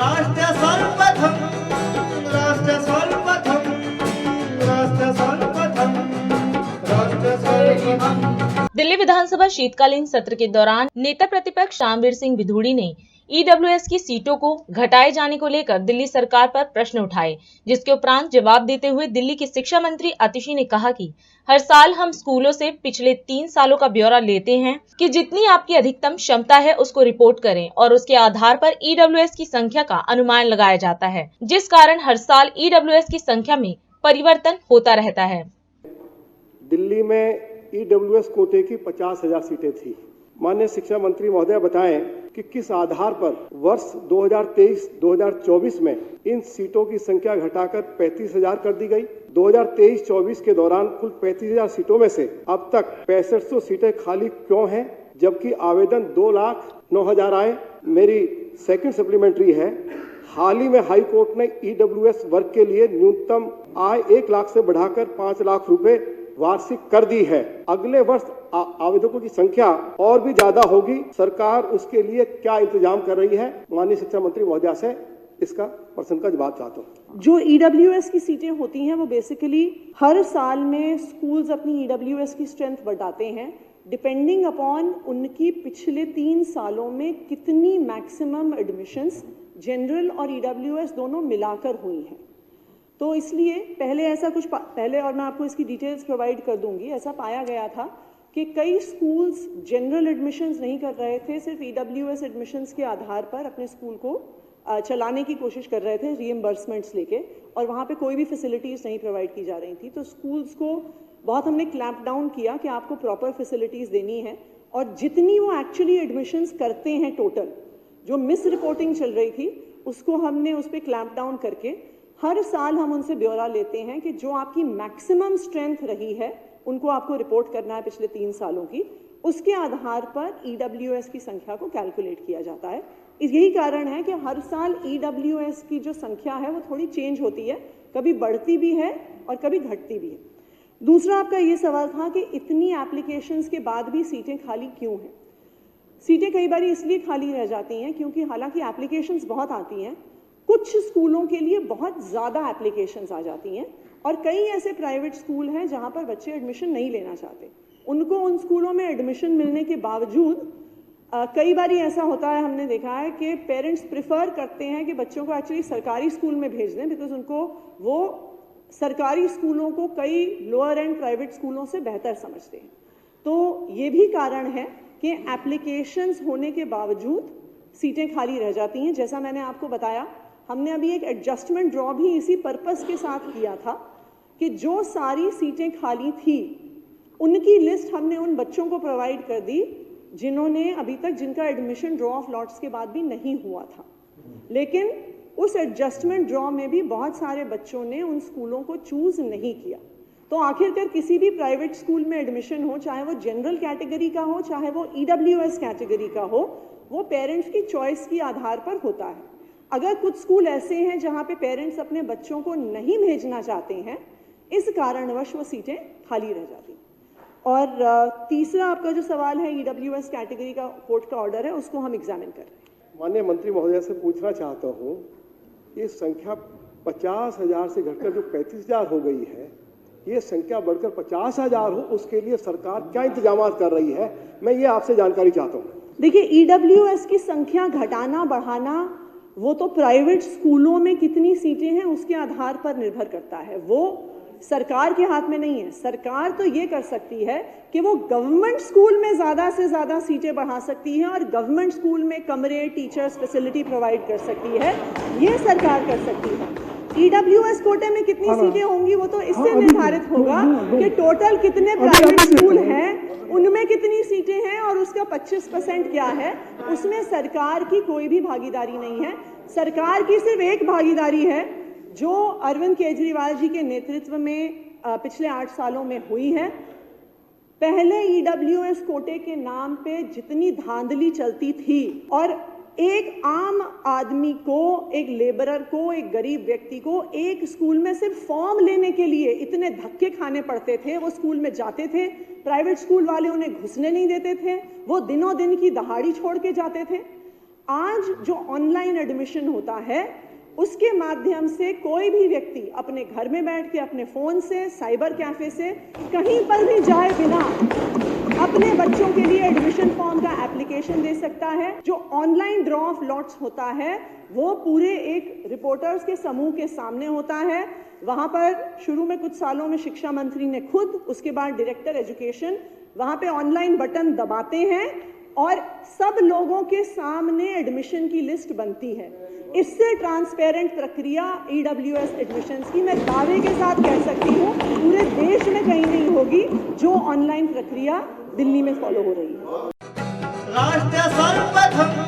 राष्ट्र सर्वप्रथम, राष्ट्र सर्वप्रथम, राष्ट्र सर्वप्रथम, राष्ट्र सर्वप्रथम। दिल्ली विधानसभा शीतकालीन सत्र के दौरान नेता प्रतिपक्ष रामवीर सिंह बिधूड़ी ने ईडब्ल्यूएस की सीटों को घटाए जाने को लेकर दिल्ली सरकार पर प्रश्न उठाए, जिसके उपरांत जवाब देते हुए दिल्ली की शिक्षा मंत्री आतिशी ने कहा कि हर साल हम स्कूलों से पिछले 3 सालों का ब्यौरा लेते हैं कि जितनी आपकी अधिकतम क्षमता है उसको रिपोर्ट करें और उसके आधार पर ईडब्ल्यूएस की संख्या का अनुमान लगाया जाता है, जिस कारण हर साल ईडब्ल्यूएस की संख्या में परिवर्तन होता रहता है। दिल्ली में ईडब्ल्यूएस कोटे की 50,000 सीटें थी। माननीय शिक्षा मंत्री महोदय बताएं कि किस आधार पर वर्ष 2023-2024 में इन सीटों की संख्या घटाकर 35,000 कर दी गई। 2023-24 के दौरान कुल 35,000 सीटों में से अब तक 6500 सीटें खाली क्यों हैं, जबकि आवेदन 2,09,000 आए। मेरी सेकंड सप्लीमेंट्री है, हाल ही में हाई कोर्ट ने ईडब्ल्यूएस वर्ग के लिए न्यूनतम आय 1 लाख से बढ़ाकर 5 लाख रुपए वार्षिक कर दी है। अगले वर्ष आवेदकों की संख्या और भी ज्यादा होगी। सरकार उसके लिए क्या इंतजाम कर रही है? माननीय शिक्षा मंत्री महोदया से इसका प्रश्न का जवाब चाहता हूँ। जो ईडब्ल्यूएस की सीटें होती हैं वो बेसिकली हर साल में स्कूल्स अपनी ईडब्ल्यूएस की स्ट्रेंथ बढ़ाते हैं डिपेंडिंग अपॉन उनकी पिछले 3 सालों में कितनी मैक्सिमम एडमिशंस जनरल और ईडब्ल्यूएस दोनों मिलाकर हुई हैं। तो इसलिए पहले ऐसा कुछ पहले, और मैं आपको इसकी डिटेल्स प्रोवाइड कर दूंगी, ऐसा पाया गया था कि कई स्कूल्स जनरल एडमिशन्स नहीं कर रहे थे, सिर्फ ईडब्ल्यूएस एडमिशन्स के आधार पर अपने स्कूल को चलाने की कोशिश कर रहे थे रीइंबर्समेंट्स लेके, और वहाँ पे कोई भी फैसिलिटीज़ नहीं प्रोवाइड की जा रही थी। तो स्कूल्स को बहुत हमने क्लैंप डाउन किया कि आपको प्रॉपर फैसिलिटीज़ देनी है, और जितनी वो एक्चुअली एडमिशन्स करते हैं टोटल, जो मिस रिपोर्टिंग चल रही थी उसको हमने उस पर क्लैंप डाउन करके हर साल हम उनसे ब्यौरा लेते हैं कि जो आपकी मैक्सिमम स्ट्रेंथ रही है उनको आपको रिपोर्ट करना है पिछले 3 सालों की। उसके आधार पर ईडब्ल्यूएस की संख्या को कैलकुलेट किया जाता है। यही कारण है कि हर साल ईडब्ल्यूएस की जो संख्या है वो थोड़ी चेंज होती है, कभी बढ़ती भी है और कभी घटती भी है। दूसरा आपका ये सवाल था कि इतनी एप्लीकेशंस के बाद भी सीटें खाली क्यों हैं। सीटें कई बार इसलिए खाली रह जाती हैं क्योंकि हालांकि एप्लीकेशंस बहुत आती हैं, कुछ स्कूलों के लिए बहुत ज़्यादा एप्लीकेशंस आ जाती हैं, और कई ऐसे प्राइवेट स्कूल हैं जहां पर बच्चे एडमिशन नहीं लेना चाहते। उनको उन स्कूलों में एडमिशन मिलने के बावजूद कई बार ऐसा होता है, हमने देखा है कि पेरेंट्स प्रिफर करते हैं कि बच्चों को एक्चुअली सरकारी स्कूल में भेज दें, बिकॉज उनको वो सरकारी स्कूलों को कई लोअर एंड प्राइवेट स्कूलों से बेहतर समझते हैं। तो ये भी कारण है कि एप्लीकेशंस होने के बावजूद सीटें खाली रह जाती हैं। जैसा मैंने आपको बताया, हमने अभी एक एडजस्टमेंट ड्रॉ भी इसी पर्पस के साथ किया था कि जो सारी सीटें खाली थी उनकी लिस्ट हमने उन बच्चों को प्रोवाइड कर दी जिन्होंने अभी तक, जिनका एडमिशन ड्रॉ ऑफ लॉट्स के बाद भी नहीं हुआ था। लेकिन उस एडजस्टमेंट ड्रॉ में भी बहुत सारे बच्चों ने उन स्कूलों को चूज नहीं किया। तो आखिरकार किसी भी प्राइवेट स्कूल में एडमिशन हो, चाहे वो जनरल कैटेगरी का हो, चाहे वो ईडब्ल्यूएस कैटेगरी का हो, वो पेरेंट्स की चॉइस के आधार पर होता है। अगर कुछ स्कूल ऐसे हैं जहां पे पेरेंट्स अपने बच्चों को नहीं भेजना चाहते हैं, इस कारणवश वो सीटें खाली रह जाती। और तीसरा आपका जो सवाल है ईडब्ल्यूएस कैटेगरी का कोर्ट का ऑर्डर है, उसको हम एग्जामिन कर रहे हैं। माननीय मंत्री महोदय से पूछना चाहता हूँ, ये संख्या 50,000 से घटकर जो 35,000 हो गई है, ये संख्या बढ़कर 50,000 हो, उसके लिए सरकार क्या इंतजाम कर रही है, मैं ये आपसे जानकारी चाहता हूँ। देखिए, ईडब्ल्यूएस की संख्या घटाना बढ़ाना वो तो प्राइवेट स्कूलों में कितनी सीटें हैं उसके आधार पर निर्भर करता है, वो सरकार के हाथ में नहीं है। सरकार तो ये कर सकती है कि वो गवर्नमेंट स्कूल में ज़्यादा से ज़्यादा सीटें बढ़ा सकती है और गवर्नमेंट स्कूल में कमरे, टीचर्स, फैसिलिटी प्रोवाइड कर सकती है, ये सरकार कर सकती है। ईडब्ल्यूएस कोटे में कितनी सीटें होंगी वो तो इससे निर्धारित होगा कि टोटल कितने प्राइवेट स्कूल हैं, उनमें कितनी सीटें हैं और उसका 25% क्या है। उसमें सरकार की कोई भी भागीदारी नहीं है। सरकार की सिर्फ एक भागीदारी है जो अरविंद केजरीवाल जी के नेतृत्व में पिछले 8 सालों में हुई है। पहले ईडब्ल्यूएस कोटे के नाम पे जितनी धांधली चलती थी और एक आम आदमी को, एक लेबरर को, एक गरीब व्यक्ति को एक स्कूल में सिर्फ फॉर्म लेने के लिए इतने धक्के खाने पड़ते थे। वो स्कूल में जाते थे, प्राइवेट स्कूल वाले उन्हें घुसने नहीं देते थे, वो दिनों दिन की दहाड़ी छोड़ के जाते थे। आज जो ऑनलाइन एडमिशन होता है उसके माध्यम से कोई भी व्यक्ति अपने घर में बैठ के अपने फोन से, साइबर कैफे से, कहीं पर भी जाए बिना अपने बच्चों के लिए एडमिशन फॉर्म का एप्लीकेशन दे सकता है। जो ऑनलाइन ड्रॉ ऑफ लॉट्स होता है वो पूरे एक रिपोर्टर्स के समूह के सामने होता है। वहां पर शुरू में कुछ सालों में शिक्षा मंत्री ने खुद, उसके बाद डायरेक्टर एजुकेशन वहां पे ऑनलाइन बटन दबाते हैं और सब लोगों के सामने एडमिशन की लिस्ट बनती है। इससे ट्रांसपेरेंट प्रक्रिया EWS एडमिशन्स की मैं दावे के साथ कह सकती हूँ पूरे देश में कहीं नहीं होगी जो ऑनलाइन प्रक्रिया दिल्ली में फॉलो हो रही है। राष्ट्र सर्वप्रथम